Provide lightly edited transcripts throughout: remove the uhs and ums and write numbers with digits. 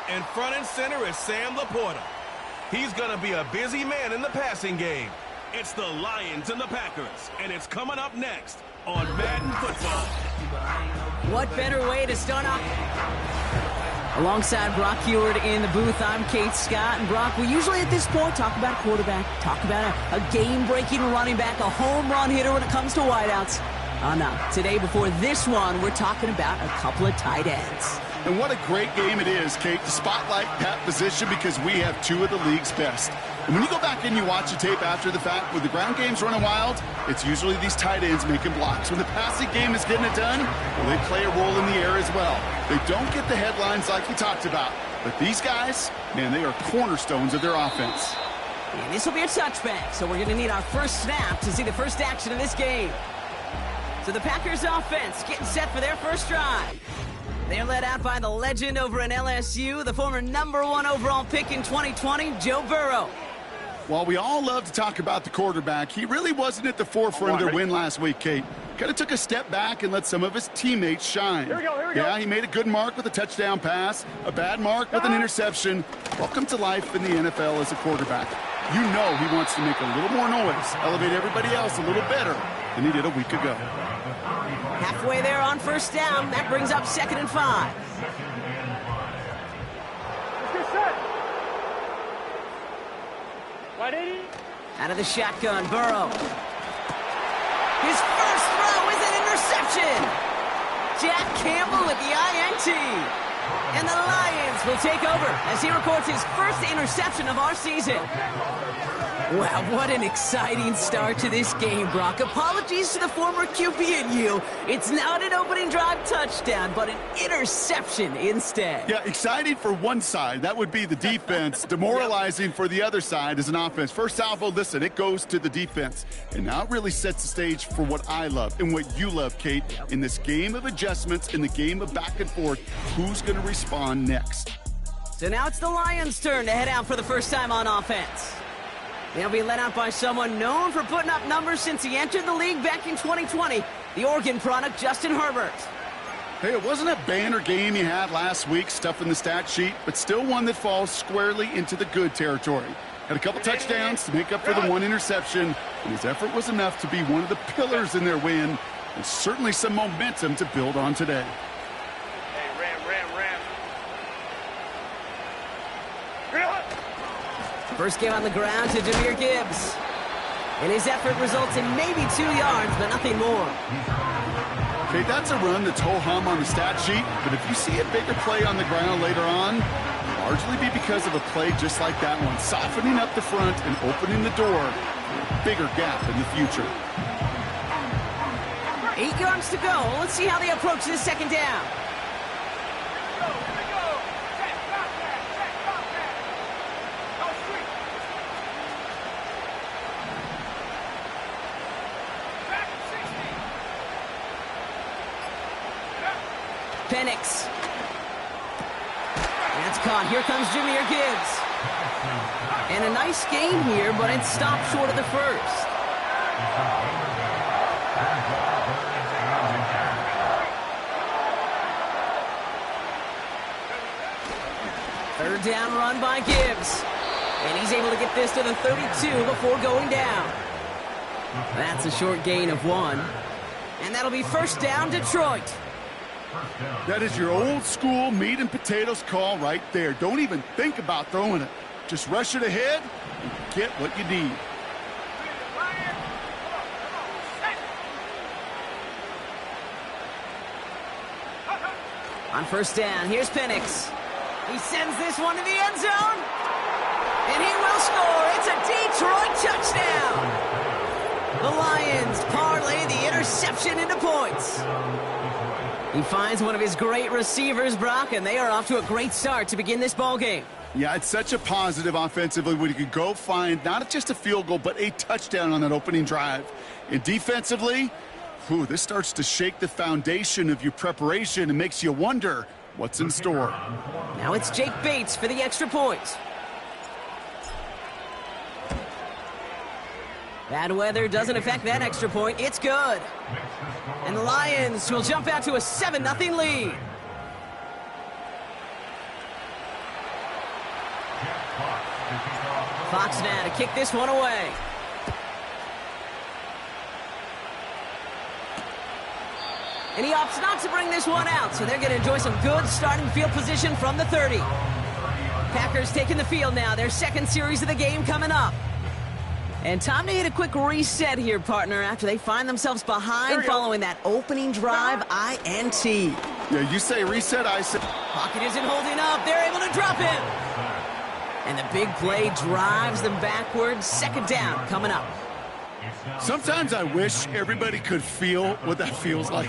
And front and center is Sam Laporta. He's going to be a busy man in the passing game. It's the Lions and the Packers, and it's coming up next on Madden Football. What better way to start off? Alongside Brock Heward in the booth, I'm Kate Scott. And Brock, we usually at this point talk about a quarterback, talk about a game-breaking running back, a home run hitter when it comes to wideouts. Oh, no. Today, before this one, we're talking about a couple of tight ends. And what a great game it is, Kate, to spotlight that position because we have two of the league's best. And when you go back and you watch the tape after the fact, when the ground game's running wild, it's usually these tight ends making blocks. When the passing game is getting it done, well, they play a role in the air as well. They don't get the headlines like we talked about. But these guys, man, they are cornerstones of their offense. And this will be a touchback, so we're going to need our first snap to see the first action of this game. So the Packers offense getting set for their first drive. They're led out by the legend over in LSU, the former #1 overall pick in 2020, Joe Burrow. While we all love to talk about the quarterback, he really wasn't at the forefront of their win last week, Kate. Kind of took a step back and let some of his teammates shine. Here we go. Yeah, he made a good mark with a touchdown pass, a bad mark with an interception. Welcome to life in the NFL as a quarterback. You know he wants to make a little more noise, elevate everybody else a little better than he did a week ago. Halfway there on first down. That brings up 2nd and 5. Let's get set. 180. Out of the shotgun, Burrow. His first throw is an interception. Jack Campbell with the INT. And the Lions will take over as he records his first interception of our season. Wow, what an exciting start to this game, Brock. Apologies to the former QB and you. It's not an opening drive touchdown, but an interception instead. Yeah, exciting for one side. That would be the defense. Demoralizing for the other side as an offense. First salvo, listen, it goes to the defense. And now it really sets the stage for what I love and what you love, Kate. In this game of adjustments, in the game of back and forth, who's going to respond next? So now it's the Lions' turn to head out for the first time on offense. They'll be led out by someone known for putting up numbers since he entered the league back in 2020, the Oregon product, Justin Herbert. Hey, it wasn't a banner game he had last week, stuff in the stat sheet, but still one that falls squarely into the good territory. Had a couple touchdowns to make up for the one interception, and his effort was enough to be one of the pillars in their win, and certainly some momentum to build on today. Hey, Ram. First game on the ground to Jahmyr Gibbs. And his effort results in maybe 2 yards, but nothing more. Okay, that's a run that's ho-hum on the stat sheet, but if you see a bigger play on the ground later on, largely be because of a play just like that one, softening up the front and opening the door for a bigger gap in the future. 8 yards to go. Let's see how they approach this second down. Penix. That's caught. Here comes Jahmyr Gibbs. And a nice game here, but it stopped short of the first. Third down run by Gibbs. And he's able to get this to the 32 before going down. That's a short gain of 1. And that'll be first down, Detroit. That is your old school meat and potatoes call right there. Don't even think about throwing it. Just rush it ahead and get what you need. On first down, here's Penix. He sends this one to the end zone. And he will score. It's a Detroit touchdown. The Lions parlay the interception into points. He finds one of his great receivers, Brock, and they are off to a great start to begin this ball game. Yeah, it's such a positive offensively when you can go find not just a field goal, but a touchdown on that opening drive. And defensively, this starts to shake the foundation of your preparation and makes you wonder what's in store. Now it's Jake Bates for the extra point. Bad weather doesn't affect that extra point. It's good. And the Lions will jump out to a 7-0 lead. Fox now to kick this one away. And he opts not to bring this one out, so they're going to enjoy some good starting field position from the 30. Packers taking the field now, their second series of the game coming up. And time to hit a quick reset here, partner, after they find themselves behind following that opening drive INT. Yeah, you say reset, I say... Pocket isn't holding up, they're able to drop him. And the big play drives them backwards. Second down coming up. Sometimes I wish everybody could feel what that feels like.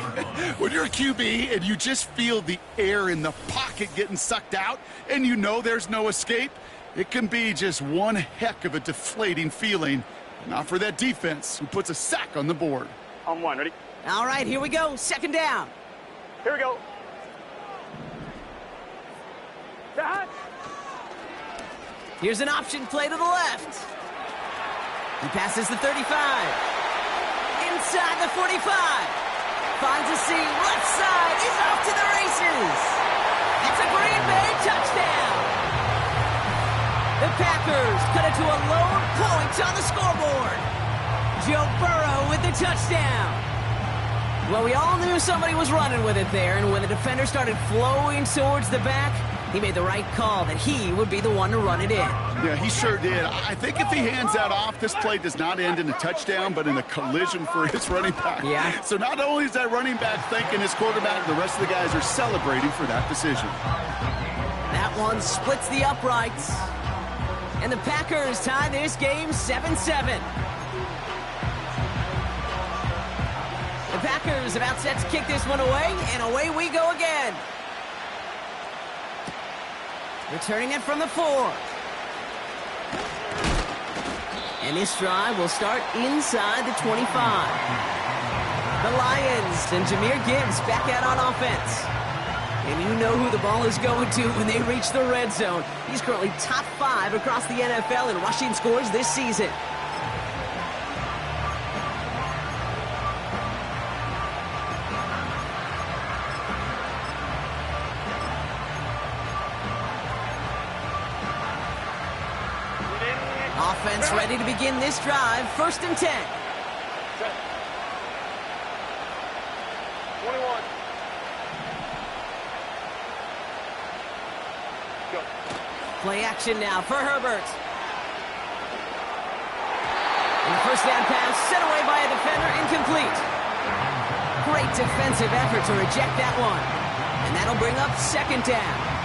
When you're a QB and you just feel the air in the pocket getting sucked out and you know there's no escape, it can be just one heck of a deflating feeling. Not for that defense who puts a sack on the board. On one, ready? All right, here we go. Second down. Here we go. That. Here's an option play to the left. He passes the 35. Inside the 45. Finds a seam. Left side. He's off to the races. It's a Green Bay touchdown. The Packers cut it to a lone point on the scoreboard. Joe Burrow with the touchdown. Well, we all knew somebody was running with it there, and when the defender started flowing towards the back, he made the right call that he would be the one to run it in. Yeah, he sure did. I think if he hands that off, this play does not end in a touchdown, but in a collision for his running back. Yeah. So not only is that running back thanking his quarterback, the rest of the guys are celebrating for that decision. That one splits the uprights. And the Packers tie this game 7-7. The Packers about set to kick this one away, and away we go again. Returning it from the 4. And this drive will start inside the 25. The Lions and Jahmyr Gibbs back out on offense. And you know who the ball is going to when they reach the red zone. He's currently top 5 across the NFL in rushing scores this season. Offense ready to begin this drive. 1st and 10. Set. 21. Go. Play action now for Herbert. And the first down pass set away by a defender, incomplete. Great defensive effort to reject that one. And that'll bring up 2nd down.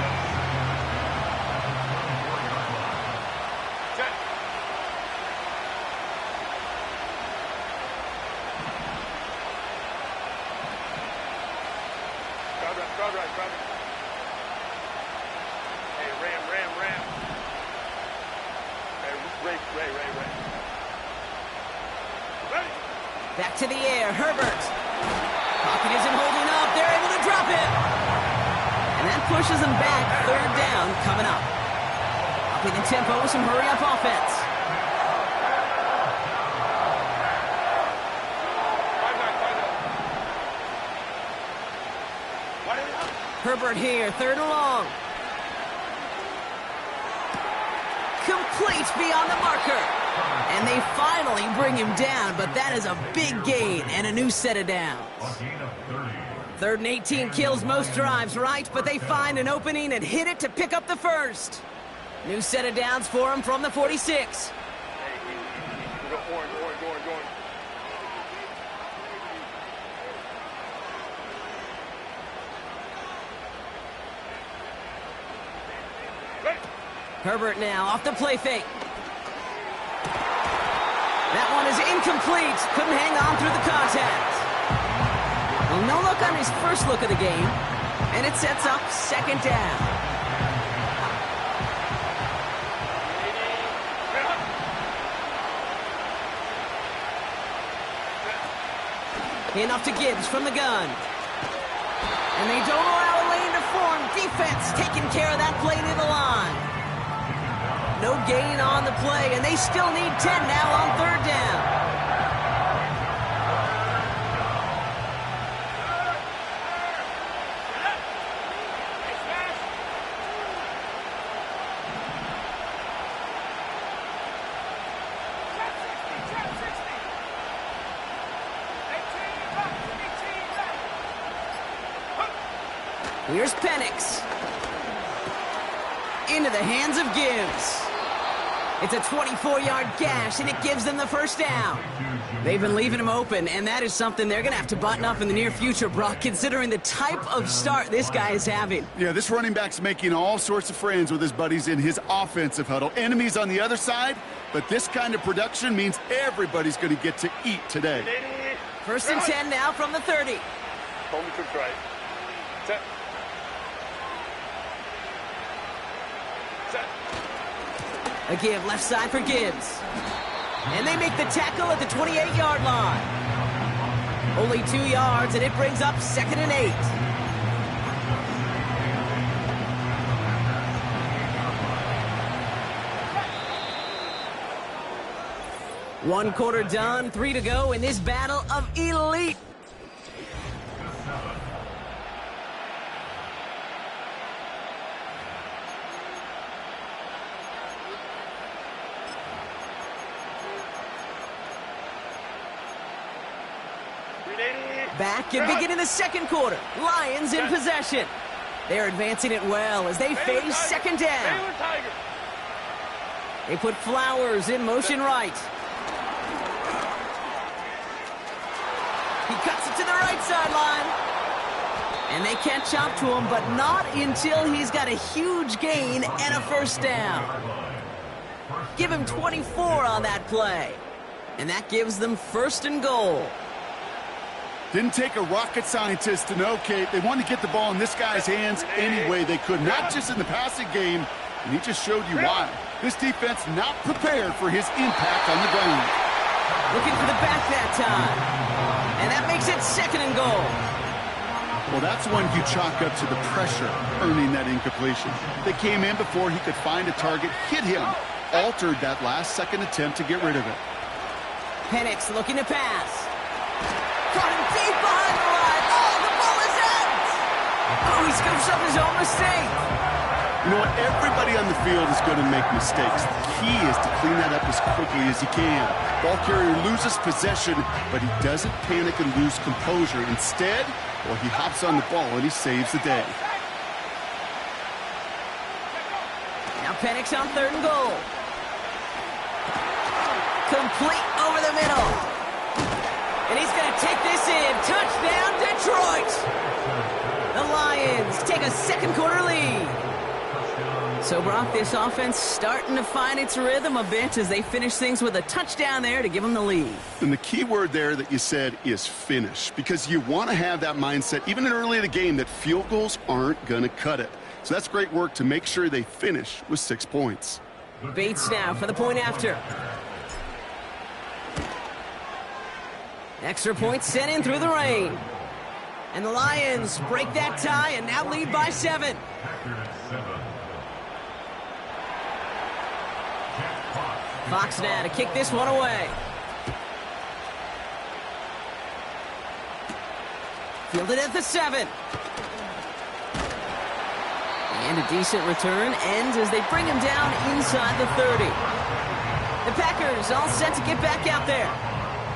Back to the air, Herbert. Pocket isn't holding up. They're able to drop it. And that pushes them back. 3rd down coming up. Upping the tempo with some hurry-up offense. Herbert here, 3rd and long. Complete beyond the marker. And they finally bring him down, but that is a big gain and a new set of downs. 3rd and 18 kills most drives, right? But they find an opening and hit it to pick up the 1st. New set of downs for him from the 46. Herbert now off the play fake. That one is incomplete. Couldn't hang on through the contact. Well, no look on his first look of the game. And it sets up 2nd down. Enough to Gibbs from the gun. And they don't allow a lane to form. Defense taking care of that play near the line. No gain on the play, and they still need 10 now on 3rd down. Here's Penix. Into the hands of Gibbs. It's a 24-yard gash, and it gives them the first down. They've been leaving him open, and that is something they're going to have to button up in the near future, Brock, considering the type of start this guy is having. Yeah, this running back's making all sorts of friends with his buddies in his offensive huddle. Enemies on the other side, but this kind of production means everybody's going to get to eat today. First and 10 now from the 30. Hold me to right. Set. Set. A give left side for Gibbs. And they make the tackle at the 28-yard line. Only 2 yards, and it brings up 2nd and 8. One quarter done, 3 to go in this battle of elite. Back and beginning the second quarter. Lions in possession. They're advancing it well as they face second down. They put Flowers in motion right. He cuts it to the right sideline. And they can't chop to him, but not until he's got a huge gain and a first down. Give him 24 on that play. And that gives them 1st and goal. Didn't take a rocket scientist to know, Kate. They wanted to get the ball in this guy's hands any way they could, not just in the passing game, and he just showed you why. This defense not prepared for his impact on the ground. Looking for the back that time. And that makes it 2nd and goal. Well, that's when you chalk up to the pressure earning that incompletion. They came in before he could find a target, hit him, altered that last-second attempt to get rid of it. Penix looking to pass. Caught him deep behind the line. Oh, the ball is out. Oh, he scoops up his own mistake. You know what? Everybody on the field is going to make mistakes. The key is to clean that up as quickly as he can. Ball carrier loses possession, but he doesn't panic and lose composure. Instead, well, he hops on the ball and he saves the day. Now Penix on 3rd and goal. Complete over the middle. And he's going to take this in. Touchdown, Detroit! The Lions take a second quarter lead. So, Brock, this offense starting to find its rhythm a bit as they finish things with a touchdown there to give them the lead. And the key word there that you said is finish, because you want to have that mindset, even early in the game, that field goals aren't going to cut it. So that's great work to make sure they finish with 6 points. Bates now for the point after. Extra point sent in through the rain. And the Lions break that tie and now lead by 7. Fox now to kick this one away. Fielded at the 7. And a decent return ends as they bring him down inside the 30. The Packers all set to get back out there.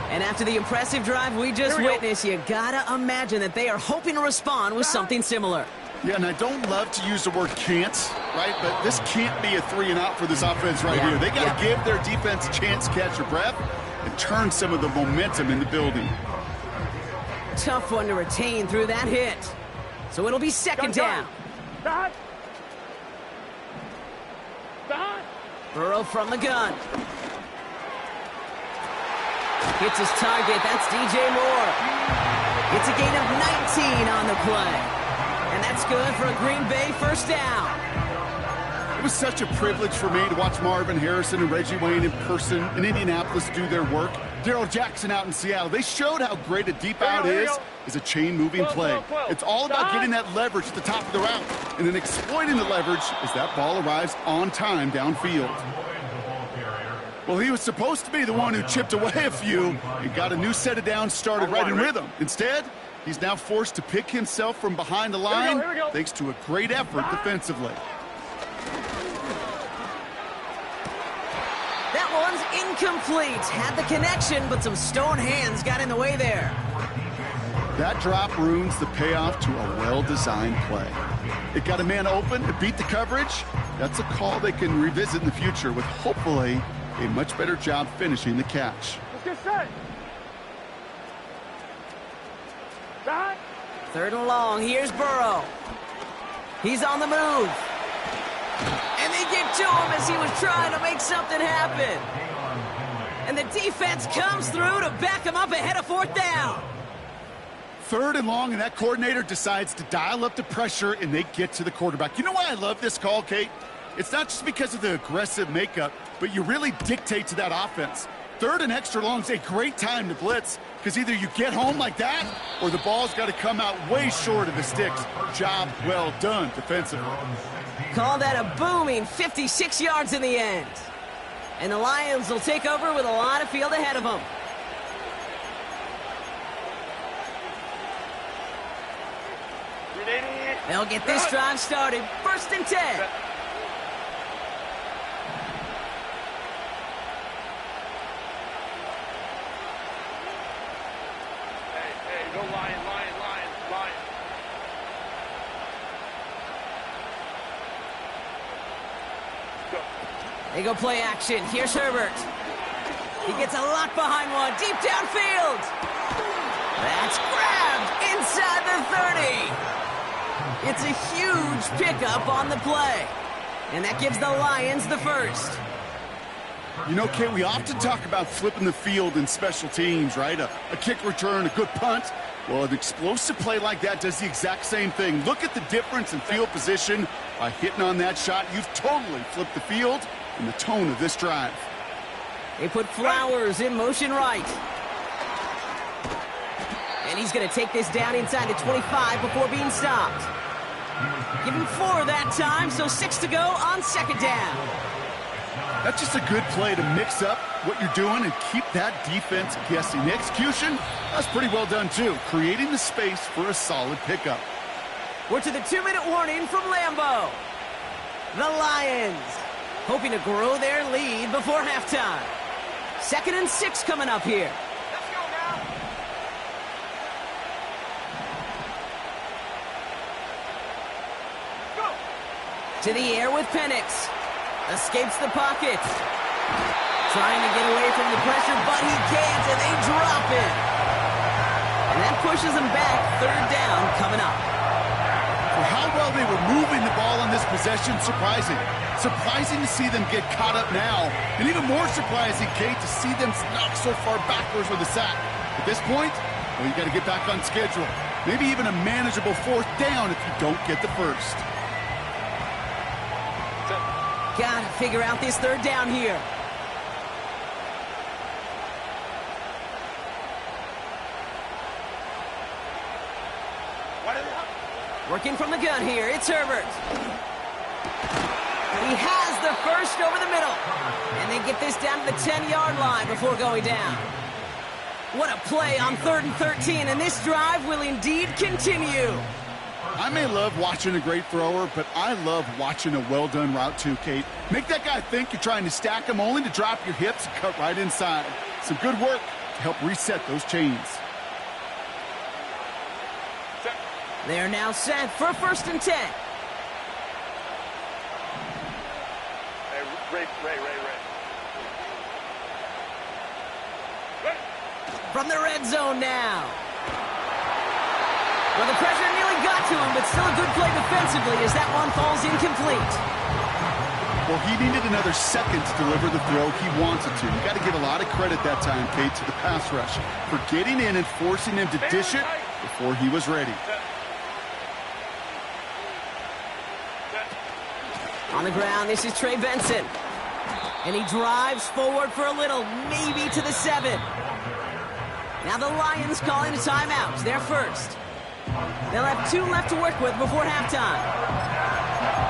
And after the impressive drive we just witnessed, you gotta imagine that they are hoping to respond with something similar. Yeah, and I don't love to use the word can't, right? But this can't be a 3-and-out for this offense right here. They got to give their defense a chance to catch their breath and turn some of the momentum in the building. Tough one to retain through that hit. So it'll be second down. Burrow from the gun. Hits his target. That's DJ Moore. It's a gain of 19 on the play. And that's good for a Green Bay first down. It was such a privilege for me to watch Marvin Harrison and Reggie Wayne in person in Indianapolis do their work. Darrell Jackson out in Seattle. They showed how great a deep out is a chain-moving play. It's all about getting that leverage at the top of the route and then exploiting the leverage as that ball arrives on time downfield. Well, he was supposed to be the one who chipped away a few and got a new set of downs started right in rhythm. Instead, he's now forced to pick himself from behind the line thanks to a great effort defensively. That one's incomplete. Had the connection, but some stone hands got in the way there. That drop ruins the payoff to a well-designed play. It got a man open, it beat the coverage. That's a call they can revisit in the future with hopefully a much better job finishing the catch. Let's get set. Time. 3rd and long. Here's Burrow. He's on the move. And they get to him as he was trying to make something happen. And the defense comes through to back him up ahead of 4th down. 3rd and long, and that coordinator decides to dial up the pressure, and they get to the quarterback. You know why I love this call, Kate? It's not just because of the aggressive makeup, but you really dictate to that offense. 3rd and extra long is a great time to blitz, because either you get home like that, or the ball's got to come out way short of the sticks. Job well done defensively. Call that a booming 56 yards in the end. And the Lions will take over with a lot of field ahead of them. They'll get this drive started. 1st and 10. Hey, go Lion. Go. They go play action. Here's Herbert. He gets a lot behind one. Deep downfield. That's grabbed inside the 30. It's a huge pickup on the play. And that gives the Lions the first. You know, Kate, we often talk about flipping the field in special teams, right? A kick return, a good punt. Well, an explosive play like that does the exact same thing. Look at the difference in field position. By hitting on that shot, you've totally flipped the field and the tone of this drive. They put Flowers in motion right. And he's going to take this down inside the 25 before being stopped. Give him 4 that time, so 6 to go on 2nd down. That's just a good play to mix up what you're doing and keep that defense guessing. The execution, that's pretty well done too, creating the space for a solid pickup. We're to the 2-minute warning from Lambeau. The Lions hoping to grow their lead before halftime. 2nd and 6 coming up here. Let's go now. Go. To the air with Penix. Escapes the pocket. Trying to get away from the pressure, but he can't, and they drop it. And that pushes them back. 3rd down coming up. For how well they were moving the ball on this possession, surprising. Surprising to see them get caught up now. And even more surprising, Kate, to see them knocked so far backwards with a sack. At this point, well, you got to get back on schedule. Maybe even a manageable 4th down if you don't get the first. Gotta figure out this 3rd down here. Working from the gun here, it's Herbert. He has the first over the middle. And they get this down to the 10-yard line before going down. What a play on 3rd and 13, and this drive will indeed continue. I may love watching a great thrower, but I love watching a well-done route too, Kate. Make that guy think you're trying to stack him only to drop your hips and cut right inside. Some good work to help reset those chains. They're now set for 1st and 10. Hey, Ray. From the red zone now. Well, the pressure nearly got to him, but still a good play defensively as that one falls incomplete. Well, he needed another second to deliver the throw he wanted to. You got to give a lot of credit that time, Kate, to the pass rush for getting in and forcing him to dish it before he was ready. On the ground, this is Trey Benson. And he drives forward for a little, maybe to the 7. Now the Lions calling a timeout. They're first. They'll have 2 left to work with before halftime.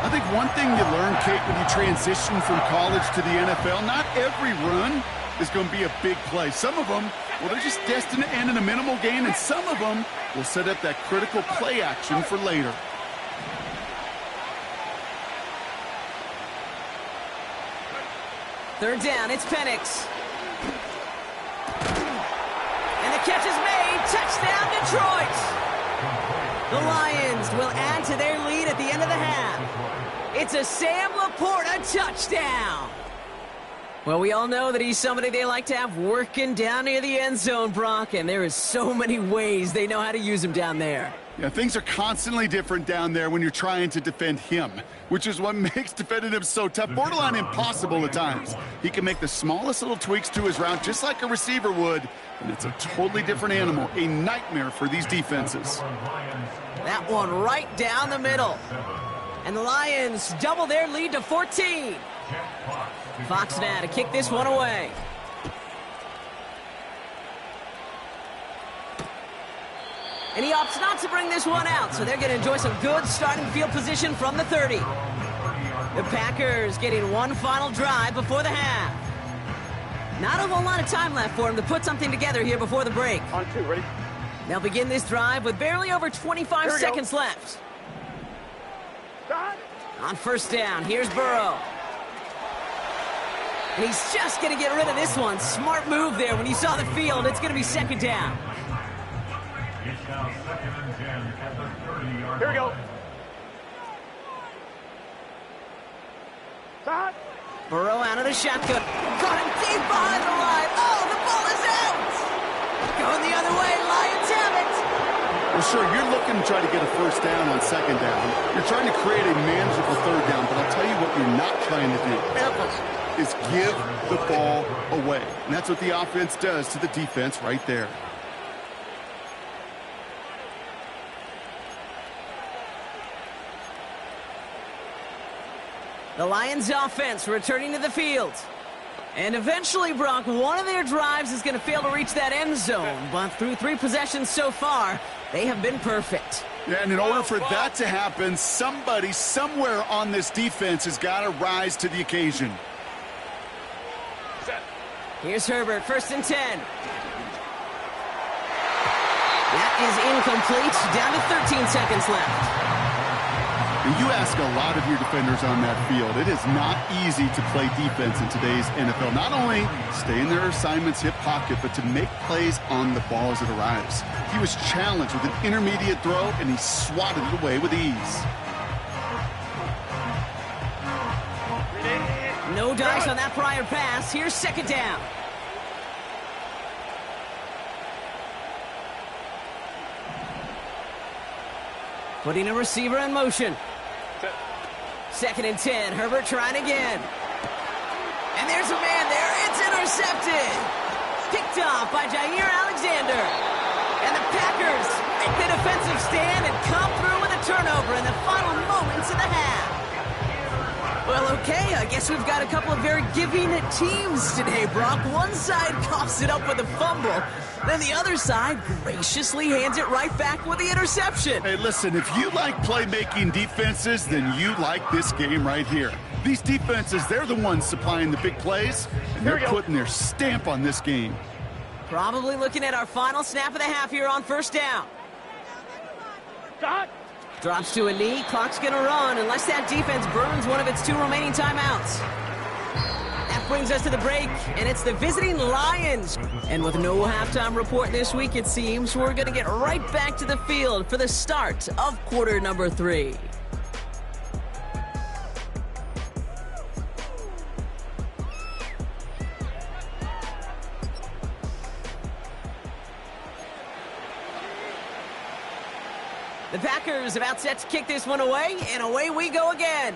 I think one thing you learn, Kate, when you transition from college to the NFL, not every run is going to be a big play. Some of them, well, they're just destined to end in a minimal gain, and some of them will set up that critical play action for later. Third down, it's Penix. And the catch is made. Touchdown, Detroit. The Lions will add to their lead at the end of the half. It's a Sam Laporta touchdown. Well, we all know that he's somebody they like to have working down near the end zone, Brock, and there is so many ways they know how to use him down there. Yeah, things are constantly different down there when you're trying to defend him, which is what makes defending him so tough, borderline impossible at times. He can make the smallest little tweaks to his route just like a receiver would, and it's a totally different animal, a nightmare for these defenses. That one right down the middle. And the Lions double their lead to 14. Fox now to kick this one away. And he opts not to bring this one out, so they're going to enjoy some good starting field position from the 30. The Packers getting one final drive before the half. Not a whole lot of time left for him to put something together here before the break. On two, ready? They'll begin this drive with barely over 25 seconds left. Stop. On first down, here's Burrow. And he's just going to get rid of this one. Smart move there when he saw the field. It's going to be second down. Here we go. Stop. Burrow out of the shotgun. Got him deep behind the line. Oh, the ball is out. Going the other way. Lions have it. Well, sure, you're looking to try to get a first down on second down. You're trying to create a manageable third down, but I'll tell you what you're not trying to do, ever, is give the ball away. And that's what the offense does to the defense right there. The Lions offense returning to the field. And eventually, Brock, one of their drives is going to fail to reach that end zone. But through 3 possessions so far, they have been perfect. Yeah, and in order for that to happen, somebody somewhere on this defense has got to rise to the occasion. Set. Here's Herbert, first and 10. That is incomplete. Down to 13 seconds left. And you ask a lot of your defenders on that field. It is not easy to play defense in today's NFL. Not only stay in their assignment's hip pocket, but to make plays on the ball as it arrives. He was challenged with an intermediate throw, and he swatted it away with ease. No dice on that prior pass. Here's second down. Putting a receiver in motion. Second and 10. Herbert trying again. And there's a man there. It's intercepted. Picked off by Jair Alexander. And the Packers make the defensive stand and come through with a turnover in the final moments of the half. Well, okay, I guess we've got a couple of very giving teams today, Brock. One side coughs it up with a fumble. Then the other side graciously hands it right back with the interception. Hey, listen, if you like playmaking defenses, then you like this game right here. These defenses, they're the ones supplying the big plays, and they're putting their stamp on this game. Probably looking at our final snap of the half here on first down. Stop. Drops to a knee, clock's gonna run unless that defense burns one of its 2 remaining timeouts. That brings us to the break, and it's the visiting Lions. And with no halftime report this week, it seems, we're gonna get right back to the field for the start of quarter number 3. The Packers about set to kick this one away, and away we go again.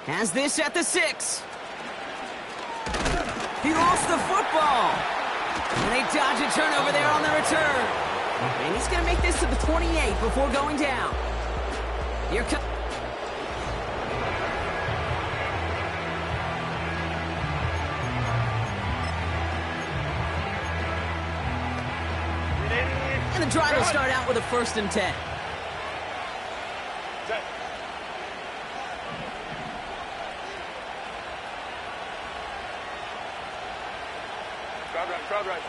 Has this at the 6. He lost the football. And they dodge a turnover there on the return. And he's going to make this to the 28 before going down. Here comes... And the drive will start out with a first and 10. Set. Crowd right.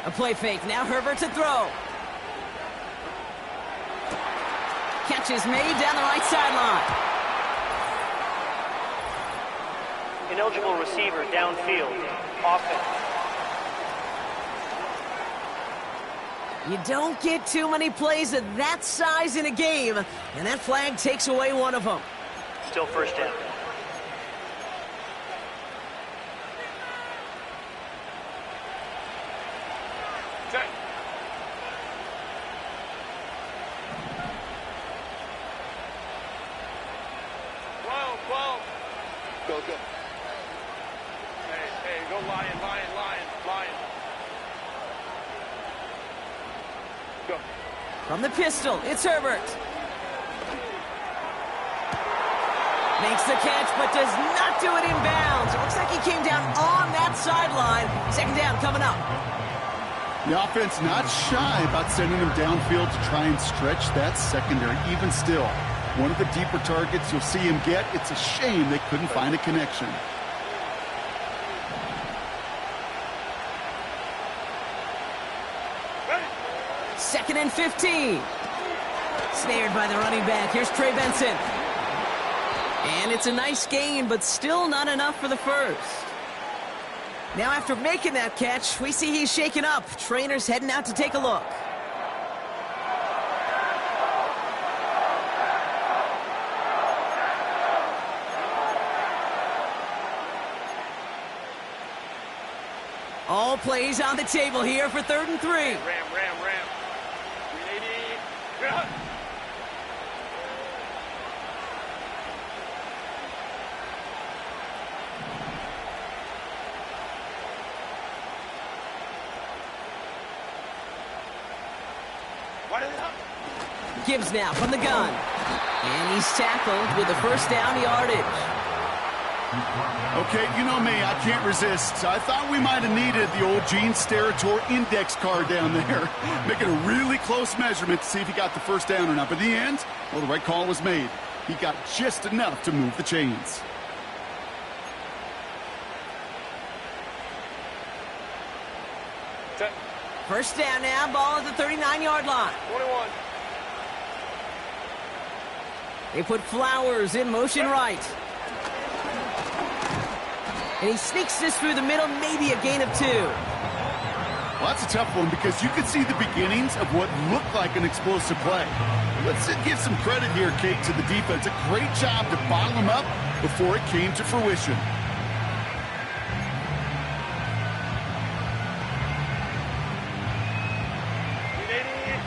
A play fake. Now Herbert to throw. Catch is made down the right sideline. Ineligible receiver downfield. Offense. You don't get too many plays of that size in a game, and that flag takes away one of them. Still first down. Set. Well. Go. Hey, go lion. Go. From the pistol, it's Herbert. Makes the catch, but does not do it in bounds. It looks like he came down on that sideline. Second down coming up. The offense not shy about sending him downfield to try and stretch that secondary. Even still, one of the deeper targets you'll see him get. It's a shame they couldn't find a connection. Second and 15. Snared by the running back. Here's Trey Benson. And it's a nice gain, but still not enough for the first. Now after making that catch, we see he's shaken up. Trainer's heading out to take a look. All plays on the table here for 3rd and 3. Ram. 380. Yeah. Gibbs now from the gun. And he's tackled with the first down yardage. Okay, you know me, I can't resist. I thought we might have needed the old Gene Steratore index card down there. Making a really close measurement to see if he got the first down or not. But in the end, well, the right call was made. He got just enough to move the chains. Set. First down now, ball at the 39-yard line. 21. They put Flowers in motion right. And he sneaks this through the middle, maybe a gain of 2. Well, that's a tough one because you could see the beginnings of what looked like an explosive play. Let's give some credit here, Kate, to the defense. A great job to bottle him up before it came to fruition.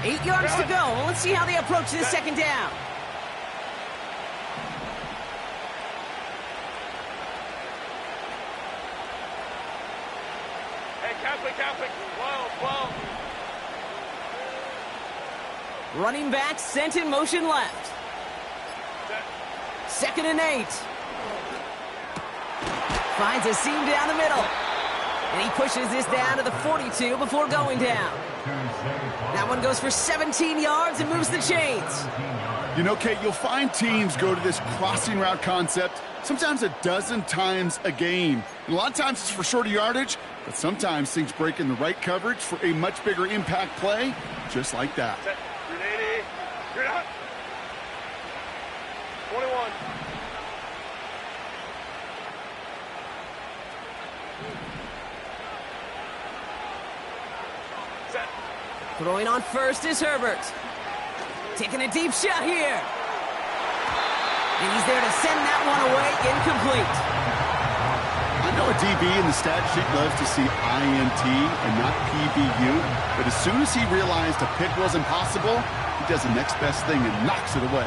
Eight yards to go. Let's see how they approach this second down. Catholic. 12. Running back sent in motion left. Second and 8. Finds a seam down the middle. And he pushes this down to the 42 before going down. That one goes for 17 yards and moves the chains. You know, Kate, you'll find teams go to this crossing route concept sometimes a dozen times a game. And a lot of times it's for shorter yardage, but sometimes things break in the right coverage for a much bigger impact play, just like that. Set. 380. You're out. 21. Set. Throwing on first is Herbert. Taking a deep shot here. And he's there to send that one away, incomplete. I know a DB in the stat sheet loves to see INT and not PBU, but as soon as he realized a pick wasn't possible, he does the next best thing and knocks it away.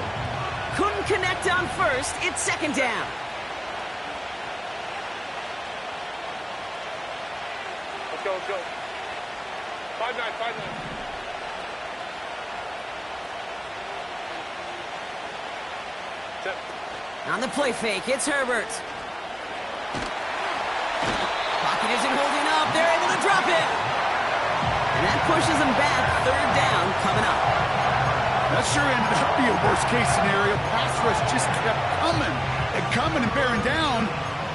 Couldn't connect on first. It's second down. Let's go. 5-9. Set. On the play fake, it's Herbert. Pocket isn't holding up. They're able to drop it. And that pushes them back. Third down coming up. That sure ended up being a worst-case scenario. Pass rush just kept coming and bearing down,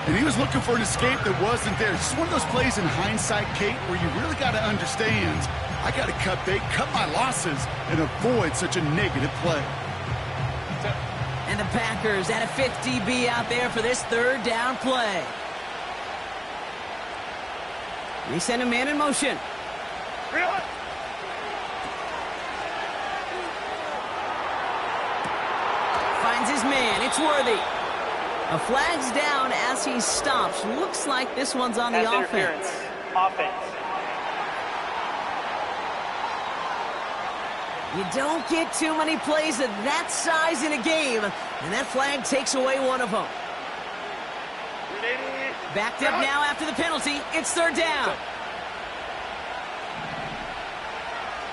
and he was looking for an escape that wasn't there. It's just one of those plays in hindsight, Kate, where you really got to understand, I got to cut bait, cut my losses, and avoid such a negative play. And the Packers at a 50 DB out there for this third down play. They send a man in motion. Reload. Finds his man. It's Worthy. A flag's down as he stops. Looks like this one's on the Pass offense. interference. Offense. You don't get too many plays of that size in a game, and that flag takes away one of them. 380. Backed up now after the penalty. It's third down.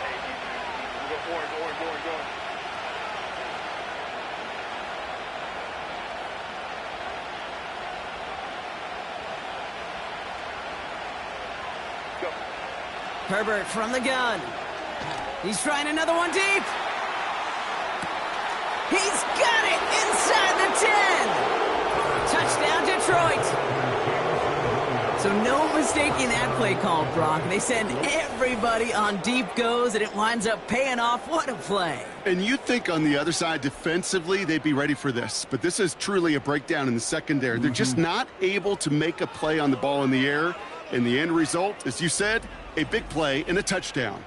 Hey, you go orange. Go. Herbert from the gun. He's trying another one deep. He's got it inside the 10. Touchdown, Detroit. So no mistaking that play call, Brock. They send everybody on deep goes, and it winds up paying off. What a play. And you'd think on the other side defensively they'd be ready for this, but this is truly a breakdown in the secondary. They're just not able to make a play on the ball in the air, and the end result, as you said, a big play and a touchdown.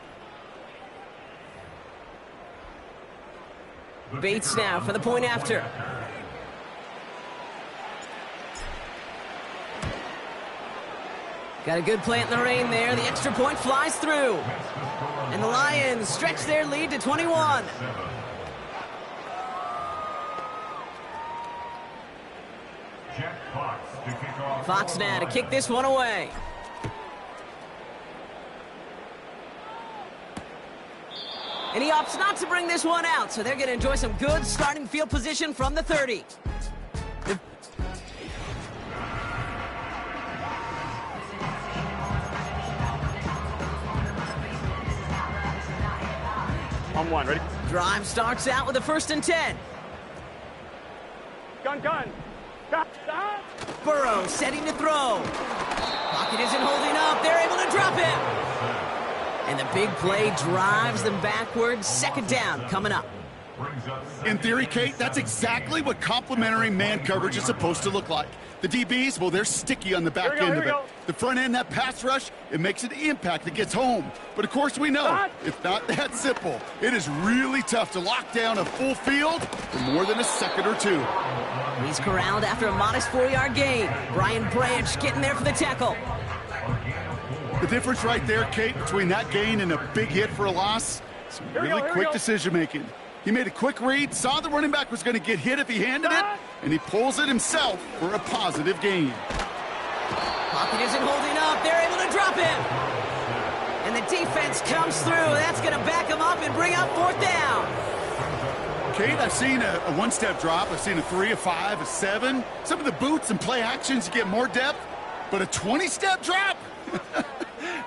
Bates now for the point after. Got a good plant in the rain there. The extra point flies through. And the Lions stretch their lead to 21. Fox now to kick this one away. And he opts not to bring this one out, so they're going to enjoy some good starting field position from the 30. On one. Ready? Drive starts out with a 1st and 10. Gun. Stop. Burrow setting to throw. Pocket isn't holding up. They're able to drop him. And the big play drives them backwards. 2nd down coming up. In theory, Kate, that's exactly what complementary man coverage is supposed to look like. The DBs, well, they're sticky on the back end of it. The front end, that pass rush, it makes an impact that gets home. But of course we know, it's not that simple. It is really tough to lock down a full field for more than a second or two. He's corralled after a modest 4-yard gain. Brian Branch getting there for the tackle. The difference right there, Kate, between that gain and a big hit for a loss, some really quick decision-making. He made a quick read, saw the running back was going to get hit if he handed it, and he pulls it himself for a positive gain. Pocket isn't holding up. They're able to drop him. And the defense comes through. That's going to back him up and bring up 4th down. Kate, I've seen a one-step drop. I've seen a 3, a 5, a 7. Some of the boots and play actions, you get more depth. But a 20-step drop?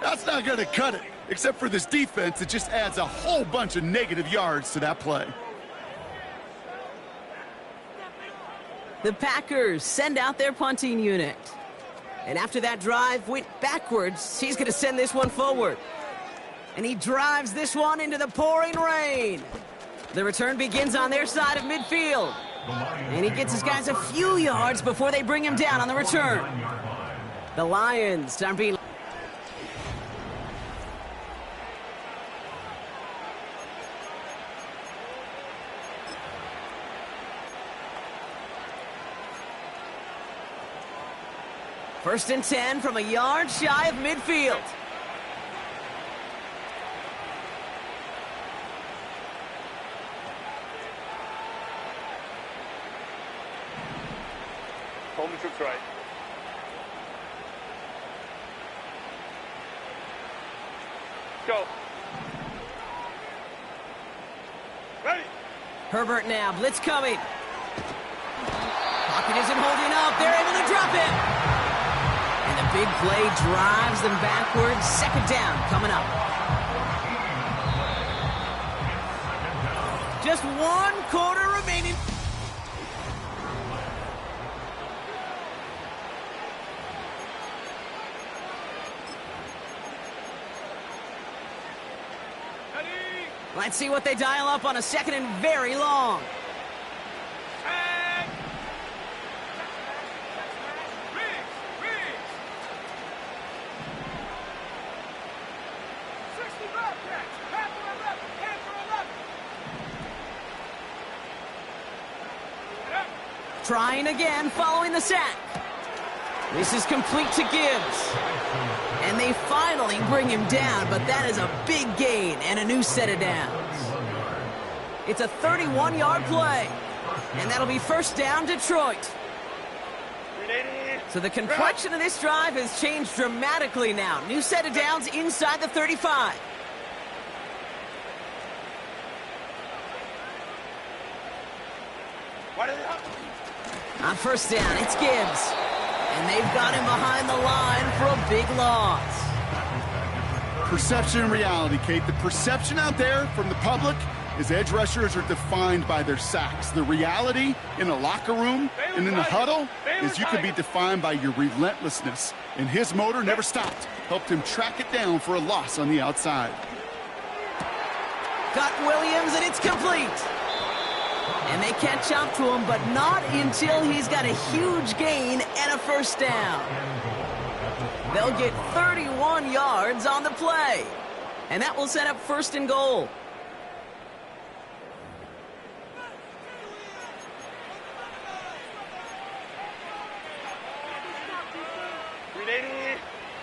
That's not going to cut it. Except for this defense, it just adds a whole bunch of negative yards to that play. The Packers send out their punting unit. And after that drive went backwards, he's going to send this one forward. And he drives this one into the pouring rain. The return begins on their side of midfield. And he gets his guys a few yards before they bring him down on the return. The Lions are being... First and 10 from a yard shy of midfield. Coleman troops right. Go. Ready. Herbert now, blitz coming. Pocket isn't holding up. They're able to drop it. And the big play drives them backwards. 2nd down coming up. Just 1 quarter remaining. Let's see what they dial up on a 2nd and very long. Trying again following the sack. This is complete to Gibbs. And they finally bring him down, but that is a big gain and a new set of downs. It's a 31-yard play, and that'll be first down, Detroit. So the complexion of this drive has changed dramatically now. New set of downs inside the 35. On first down, it's Gibbs. And they've got him behind the line for a big loss. Perception and reality, Kate. The perception out there from the public is edge rushers are defined by their sacks. The reality in the locker room and in the huddle is you can be defined by your relentlessness. And his motor never stopped. Helped him track it down for a loss on the outside. Got Williams, and it's complete. And they catch up to him, but not until he's got a huge gain and a first down. They'll get 31 yards on the play. And that will set up first and goal.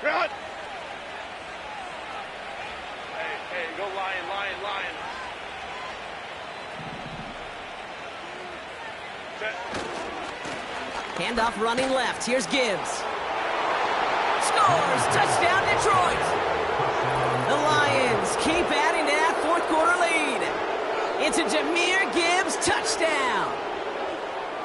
Run! Hey, go Lion. Handoff running left. Here's Gibbs. Scores! Touchdown, Detroit! The Lions keep adding to that fourth quarter lead. It's a Jahmyr Gibbs touchdown.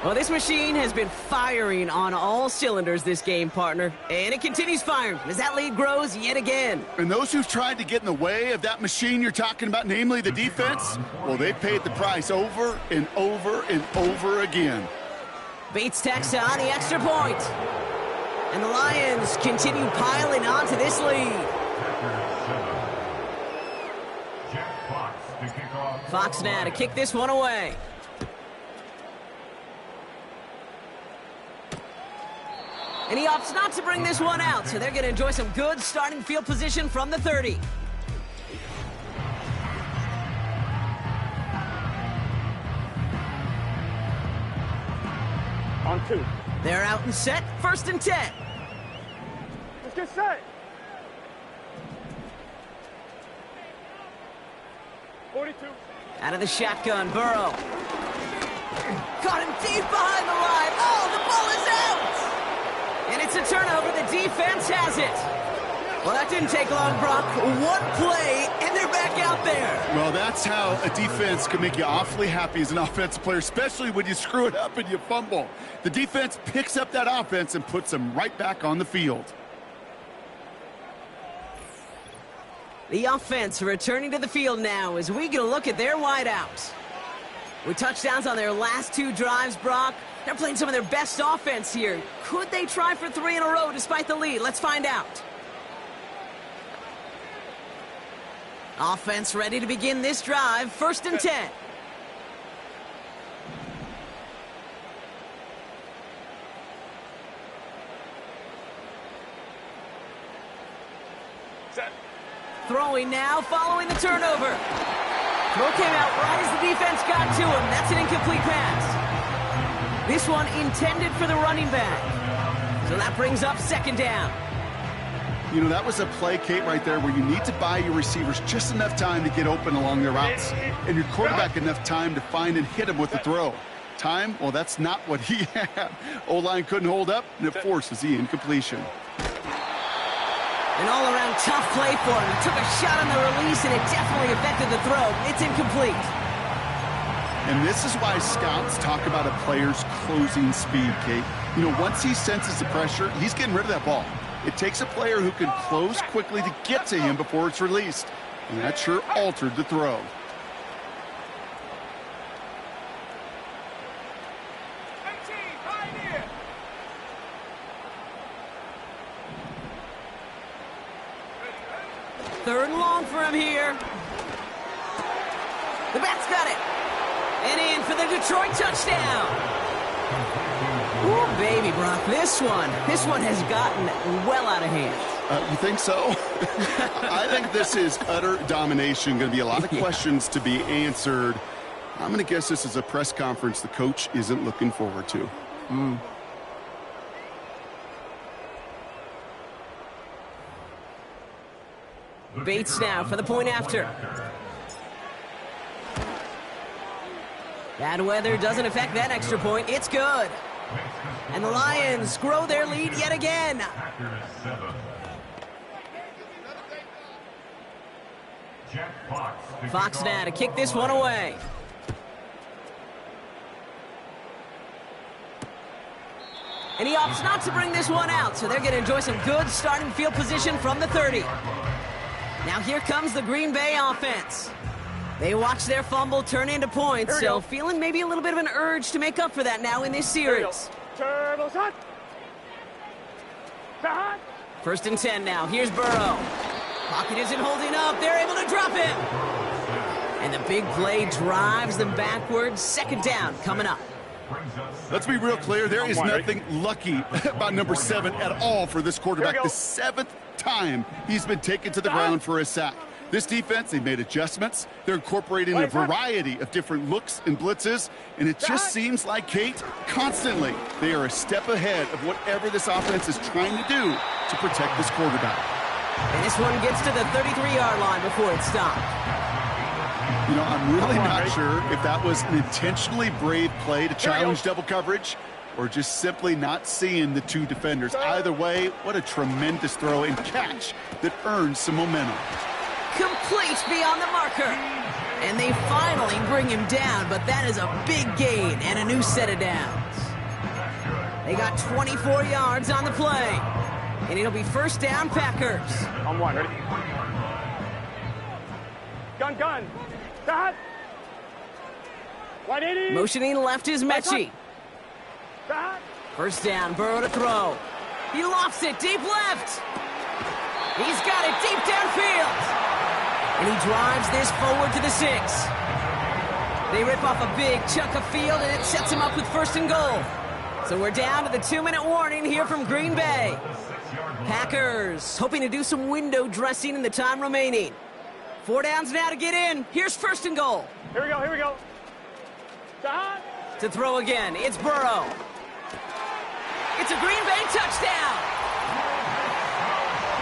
Well, this machine has been firing on all cylinders this game, partner. And it continues firing as that lead grows yet again. And those who've tried to get in the way of that machine you're talking about, namely the defense, well, they've paid the price over and over and over again. Bates tacks on the extra point. And the Lions continue piling onto this lead. Fox now to kick this one away. And he opts not to bring this one out, so they're going to enjoy some good starting field position from the 30. On 2. They're out and set, first and 10. Let's get set. 42. Out of the shotgun, Burrow. Caught him deep behind the line. Oh, the ball is out! And it's a turnover. The defense has it. Well, that didn't take long, Brock. One play, and they're back out there. Well, that's how a defense can make you awfully happy as an offensive player, especially when you screw it up and you fumble. The defense picks up that offense and puts them right back on the field. The offense returning to the field now as we get a look at their wideouts. With touchdowns on their last 2 drives, Brock, they're playing some of their best offense here. Could they try for 3 in a row despite the lead? Let's find out. Offense ready to begin this drive. First and 10. Set. Throwing now, following the turnover. Throw came out right as the defense got to him. That's an incomplete pass. This one intended for the running back. So that brings up second down. You know, that was a play, Kate, right there where you need to buy your receivers just enough time to get open along their routes and your quarterback enough time to find and hit him with the throw. Time, well, that's not what he had. O-line couldn't hold up, and it forces the incompletion. An all-around tough play for him. He took a shot on the release, and it definitely affected the throw. It's incomplete. And this is why scouts talk about a player's closing speed, Kate. You know, once he senses the pressure, he's getting rid of that ball. It takes a player who can close quickly to get to him before it's released. And that sure altered the throw. Third and long for him here. The bat's got it. And in for the Detroit touchdown. Ooh, baby, Brock, this one has gotten well out of hand. You think so? I think this is utter domination. Going to be a lot of questions to be answered. I'm going to guess this is a press conference the coach isn't looking forward to. Bates now for the point after. Bad weather doesn't affect that extra point. It's good. And the Lions grow their lead yet again. Fox now to kick this one away. And he opts not to bring this one out, so they're going to enjoy some good starting field position from the 30. Now here comes the Green Bay offense. They watch their fumble turn into points, so feeling maybe a little bit of an urge to make up for that now in this series. Turtles hot. Hot. 1st and 10 now. Here's Burrow. Pocket isn't holding up. They're able to drop him. And the big play drives them backwards. 2nd down coming up. Let's be real clear. There is nothing lucky about number 7 at all for this quarterback. The 7th time he's been taken to the ground for a sack. This defense, they've made adjustments. They're incorporating a variety of different looks and blitzes, and it just seems like, Kate, constantly they are a step ahead of whatever this offense is trying to do to protect this quarterback. And this one gets to the 33-yard line before it's stopped. You know, I'm really not sure if that was an intentionally brave play to challenge double coverage or just simply not seeing the two defenders. Either way, what a tremendous throw and catch that earns some momentum. Complete beyond the marker. And they finally bring him down, but that is a big gain and a new set of downs. They got 24 yards on the play. And it'll be 1st down Packers. On 1, ready? Gun. Hot. 180. Motioning left is Mechie. Hot. 1st down, Burrow to throw. He lofts it deep left. He's got it deep downfield. And he drives this forward to the 6. They rip off a big chunk of field, and it sets him up with 1st and goal. So we're down to the 2-minute warning here from Green Bay. Packers hoping to do some window dressing in the time remaining. 4 downs now to get in. Here's 1st and goal. Here we go. Hot. To throw again, it's Burrow. It's a Green Bay touchdown.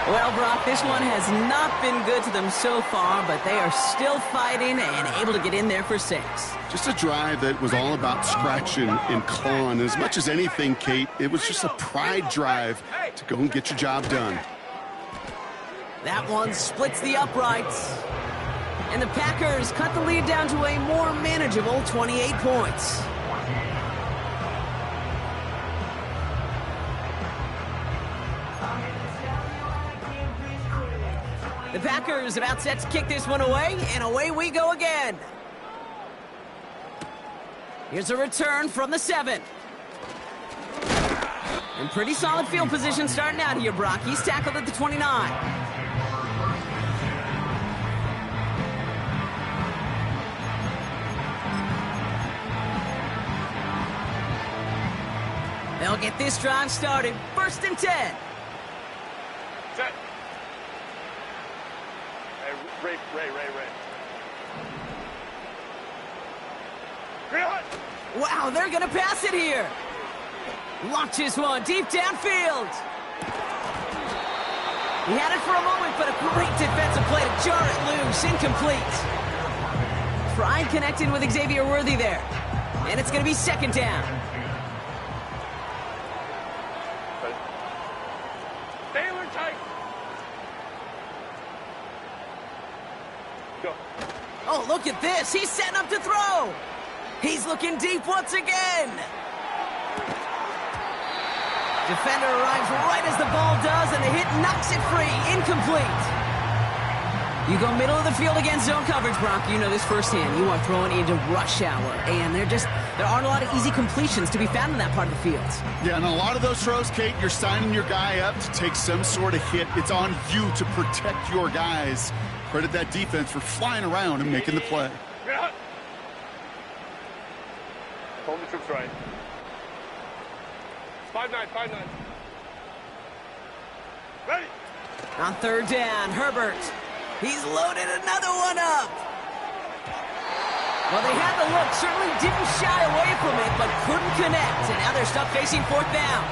Well, Brock, this one has not been good to them so far, but they are still fighting and able to get in there for 6. Just a drive that was all about scratching and clawing. As much as anything, Kate, it was just a pride drive to go and get your job done. That one splits the uprights. And the Packers cut the lead down to a more manageable 28 points. The Packers about set to kick this one away, and away we go again. Here's a return from the 7. And pretty solid field position starting out here, Brock. He's tackled at the 29. They'll get this drive started. 1st and 10. Set. Ray. Wow, they're going to pass it here. Launches one deep downfield. He had it for a moment, but a great defensive play to jar it loose. Incomplete. Pride connecting with Xavier Worthy there. And it's going to be 2nd down. Taylor tight. Go. Oh, look at this. He's setting up to throw. He's looking deep once again. Defender arrives right as the ball does, and the hit knocks it free. Incomplete. You go middle of the field against zone coverage, Brock. You know this firsthand. You are throwing into rush hour, and there aren't a lot of easy completions to be found in that part of the field. Yeah, and a lot of those throws, Kate, you're signing your guy up to take some sort of hit. It's on you to protect your guys. Credit that defense for flying around and making the play. Hold the troops right. 5-9. Ready. On 3rd down, Herbert. He's loaded another one up. Well, they had the look, certainly didn't shy away from it, but couldn't connect. And now they're stuck facing fourth down.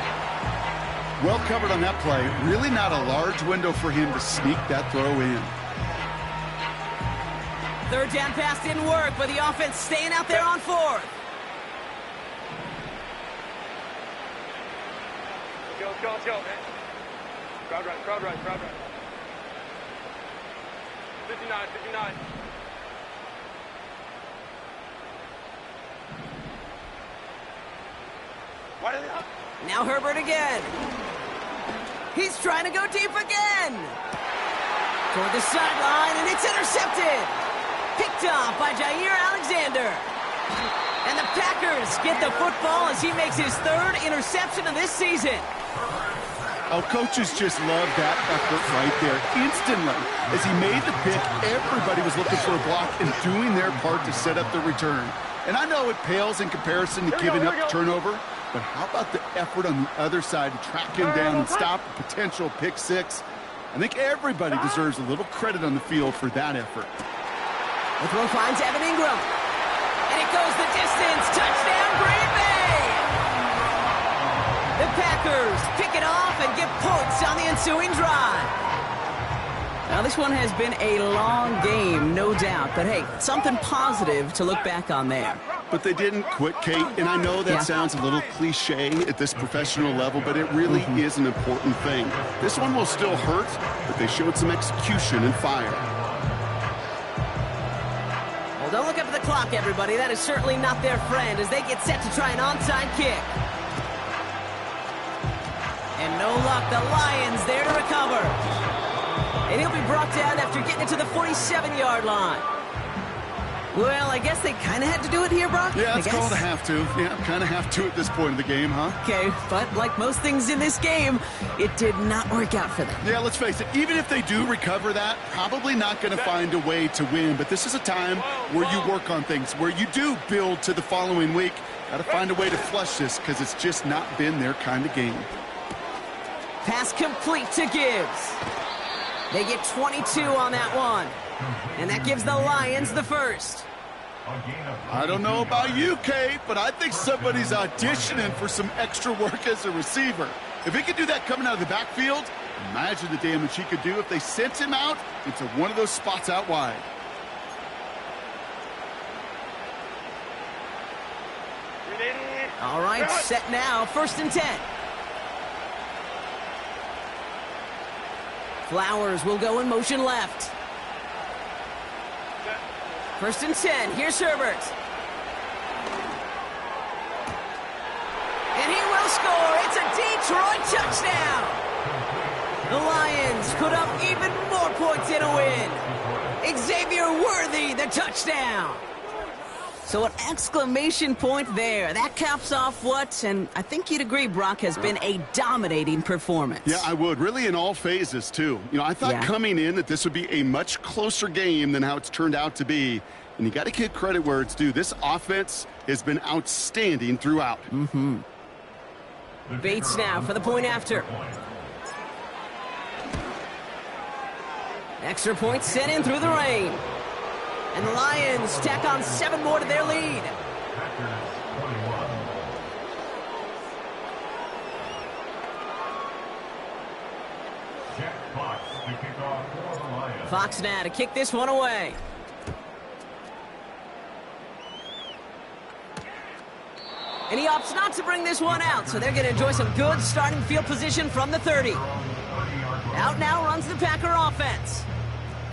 Well covered on that play. Really not a large window for him to sneak that throw in. Third down pass didn't work, but the offense staying out there on fourth. Let's go, man. Crowd right. 59. Why are they up? Now Herbert again. He's trying to go deep again. Toward the sideline, and it's intercepted. Picked off by Jair Alexander. And the Packers get the football as he makes his third interception of this season. Oh, coaches just love that effort right there. Instantly, as he made the pick, everybody was looking for a block and doing their part to set up the return. And I know it pales in comparison to giving up the turnover, but how about the effort on the other side to track him down and stop a potential pick six? I think everybody deserves a little credit on the field for that effort. The throw finds Evan Ingram. And it goes the distance. Touchdown, Green Bay! The Packers pick it off and get points on the ensuing drive. Now, this one has been a long game, no doubt. But, hey, something positive to look back on there. But they didn't quit, Kate, and I know that sounds a little cliche at this professional level, but it really is an important thing. This one will still hurt, but they showed some execution and fire. Well, don't look up at the clock, everybody. That is certainly not their friend as they get set to try an onside kick. And no luck, the Lions there to recover. And he'll be brought down after getting it to the 47-yard line. Well, I guess they kind of had to do it here, Brock? Yeah, it's called a have to. Yeah, kind of have to at this point in the game, huh? Okay, but like most things in this game, it did not work out for them. Yeah, let's face it, even if they do recover that, probably not going to find a way to win. But this is a time where you work on things, where you do build to the following week. Got to find a way to flush this because it's just not been their kind of game. Pass complete to Gibbs. They get 22 on that one. And that gives the Lions the first. I don't know about you, Kate, but I think somebody's auditioning for some extra work as a receiver. If he could do that coming out of the backfield, imagine the damage he could do if they sent him out into one of those spots out wide. All right, set now, 1st and 10. Flowers will go in motion left. 1st and 10. Here's Herbert. And he will score. It's a Detroit touchdown. The Lions put up even more points in a win. Xavier Worthy, the touchdown. So an exclamation point there. That caps off what, and I think you'd agree, Brock, has been a dominating performance. Yeah, I would. Really in all phases, too. You know, I thought coming in that this would be a much closer game than how it's turned out to be. And you got to give credit where it's due. This offense has been outstanding throughout. Bates now for the point after. Extra point sent in through the rain. And the Lions tack on 7 more to their lead. Fox now to kick this one away. And he opts not to bring this one out, so they're going to enjoy some good starting field position from the 30. Out now runs the Packer offense.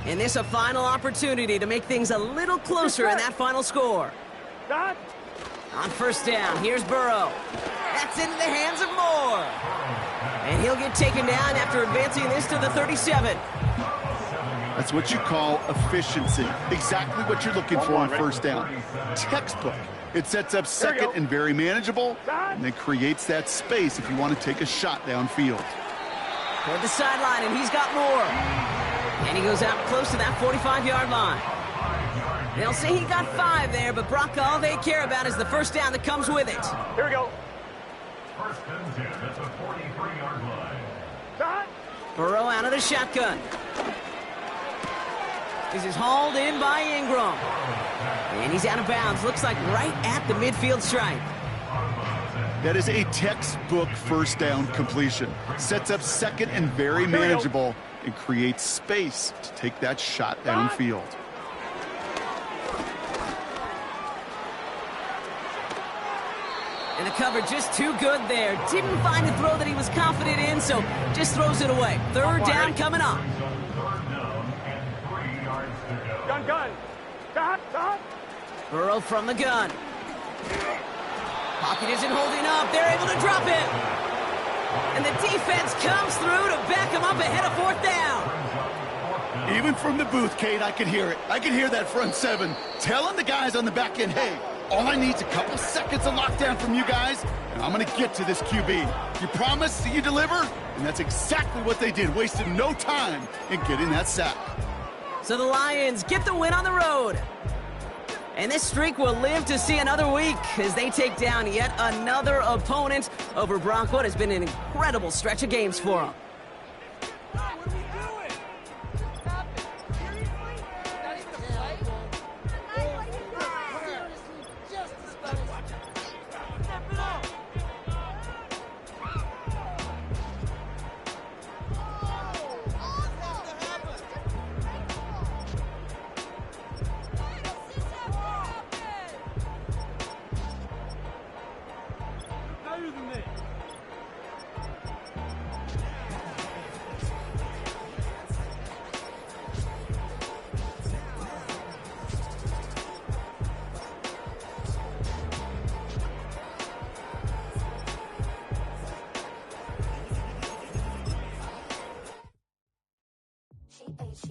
And this a final opportunity to make things a little closer in that final score. On 1st down, here's Burrow. That's into the hands of Moore. And he'll get taken down after advancing this to the 37. That's what you call efficiency. Exactly what you're looking for on 1st down. Textbook. It sets up 2nd and very manageable, and then creates that space if you want to take a shot downfield. Toward the sideline, and he's got more. And he goes out close to that 45-yard line. They'll say he got 5 there, but Brock, all they care about is the 1st down that comes with it. Here we go. 1st and 10 at the 43-yard line. Burrow out of the shotgun. This is hauled in by Ingram. And he's out of bounds. Looks like right at the midfield stripe. That is a textbook first down completion. Sets up second and very manageable and creates space to take that shot downfield. And the cover just too good there. Didn't find a throw that he was confident in, so just throws it away. Third down coming up. Gun. Burrow from the gun. Pocket isn't holding up. They're able to drop it. And the defense comes through to back him up ahead of fourth down. Even from the booth, Kate, I could hear it. I could hear that front seven telling the guys on the back end, hey, all I need is a couple seconds of lockdown from you guys, and I'm going to get to this QB. You promise that you deliver? And that's exactly what they did, wasted no time in getting that sack. So the Lions get the win on the road. And this streak will live to see another week as they take down yet another opponent over Bronco. It has been an incredible stretch of games for them.